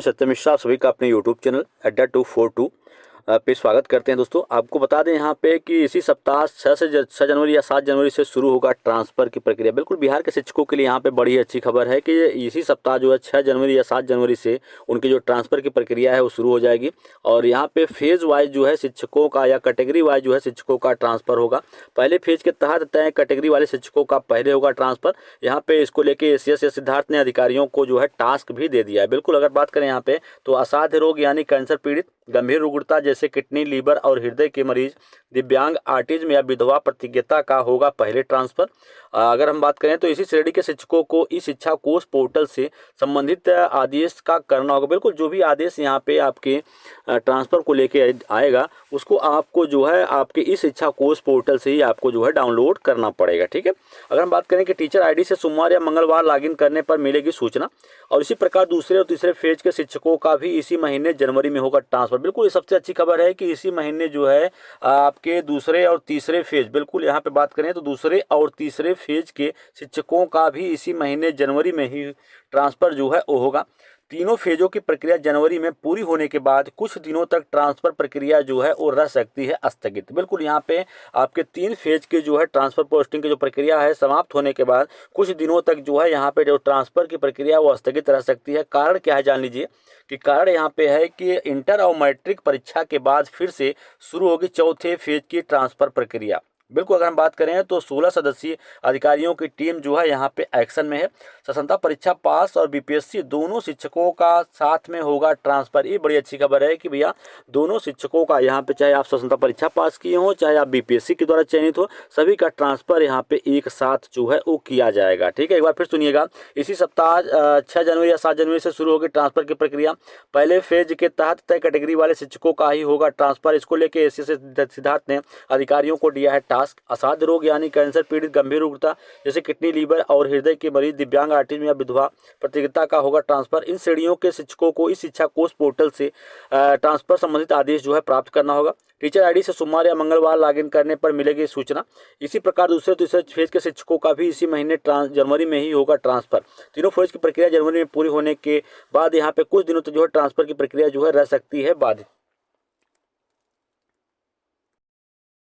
सत्यम मिश्रा आप सभी का अपने यूट्यूब चैनल अड्डा 242 पे स्वागत करते हैं। दोस्तों आपको बता दें यहाँ पे कि इसी सप्ताह 6 जनवरी या 7 जनवरी से शुरू होगा ट्रांसफ़र की प्रक्रिया। बिल्कुल बिहार के शिक्षकों के लिए यहाँ पे बड़ी अच्छी खबर है कि इसी सप्ताह जो है 6 जनवरी या 7 जनवरी से उनकी जो ट्रांसफ़र की प्रक्रिया है वो शुरू हो जाएगी। और यहाँ पे फेज़ वाइज जो है शिक्षकों का या कैटेगरी वाइज जो है शिक्षकों का ट्रांसफ़र होगा। पहले फेज के तहत तय कैटेगरी वाले शिक्षकों का पहले होगा ट्रांसफ़र। यहाँ पे इसको लेके एसीएस या सिद्धार्थ ने अधिकारियों को जो है टास्क भी दे दिया है। बिल्कुल अगर बात करें यहाँ पे तो असाध्य रोग यानी कैंसर पीड़ित, गंभीर रुग्णता जैसे किडनी, लीवर और हृदय के मरीज, दिव्यांग, ऑटिज्म या विधवा प्रतिज्ञता का होगा पहले ट्रांसफर। अगर हम बात करें तो इसी श्रेणी के शिक्षकों को ई शिक्षा कोष पोर्टल से संबंधित आदेश का करना होगा। बिल्कुल जो भी आदेश यहाँ पे आपके ट्रांसफर को लेके आएगा उसको आपको जो है आपके ई शिक्षा कोष पोर्टल से ही आपको जो है डाउनलोड करना पड़ेगा। ठीक है। अगर हम बात करें कि टीचर आईडी से सोमवार या मंगलवार लॉगिन करने पर मिलेगी सूचना। और इसी प्रकार दूसरे और तीसरे फेज के शिक्षकों का भी इसी महीने जनवरी में होगा ट्रांसफर। बिल्कुल ये सबसे अच्छी खबर है कि इसी महीने जो है आपके दूसरे और तीसरे फेज, बिल्कुल यहाँ पे बात करें तो दूसरे और तीसरे फेज के शिक्षकों का भी इसी महीने जनवरी में ही ट्रांसफर जो है वो होगा। तीनों फेजों की प्रक्रिया जनवरी में पूरी होने के बाद कुछ दिनों तक ट्रांसफर प्रक्रिया जो है वो रह सकती है स्थगित। बिल्कुल यहाँ पे आपके 3 फेज के जो है ट्रांसफर पोस्टिंग की जो प्रक्रिया है समाप्त होने के बाद कुछ दिनों तक जो है यहाँ पे जो ट्रांसफर की प्रक्रिया वो स्थगित रह सकती है। कारण क्या है जान लीजिए कि कारण यहाँ पे है कि इंटर और मैट्रिक परीक्षा के बाद फिर से शुरू होगी चौथे फेज की ट्रांसफर प्रक्रिया। बिल्कुल अगर हम बात करें तो 16 सदस्यीय अधिकारियों की टीम जो है यहाँ पे एक्शन में है। स्वतंत्रता परीक्षा पास और बीपीएससी दोनों शिक्षकों का साथ में होगा ट्रांसफर। ये बड़ी अच्छी खबर है कि भैया दोनों शिक्षकों का यहाँ पे चाहे आप स्वतंत्रता परीक्षा पास किए हो चाहे आप बीपीएससी के द्वारा चयनित हो, सभी का ट्रांसफर यहाँ पे एक साथ जो है वो किया जाएगा। ठीक है। एक बार फिर सुनिएगा, इसी सप्ताह 6 जनवरी या 7 जनवरी से शुरू होगी ट्रांसफर की प्रक्रिया। पहले फेज के तहत तय कैटेगरी वाले शिक्षकों का ही होगा ट्रांसफर। इसको लेकर एसीएस सिद्धार्थ ने अधिकारियों को दिया है टास्क। असाध्य रोग यानी कैंसर पीड़ित, गंभीर रुग्णता जैसे किडनी, लीवर और हृदय के मरीज, दिव्यांग, ऑटिज्म या विधवा प्रतियोगिता का होगा ट्रांसफर। इन श्रेणियों के शिक्षकों को इस शिक्षा कोष पोर्टल से ट्रांसफर संबंधित आदेश जो है प्राप्त करना होगा। टीचर आईडी से सोमवार या मंगलवार लॉगिन करने पर मिलेगी सूचना। इसी प्रकार दूसरे तीसरे फेज के शिक्षकों का भी इसी महीने जनवरी में ही होगा ट्रांसफर। तीनों फेज की प्रक्रिया जनवरी में पूरी होने के बाद यहाँ पे कुछ दिनों तक जो है ट्रांसफर की प्रक्रिया जो है रह सकती है बाधित।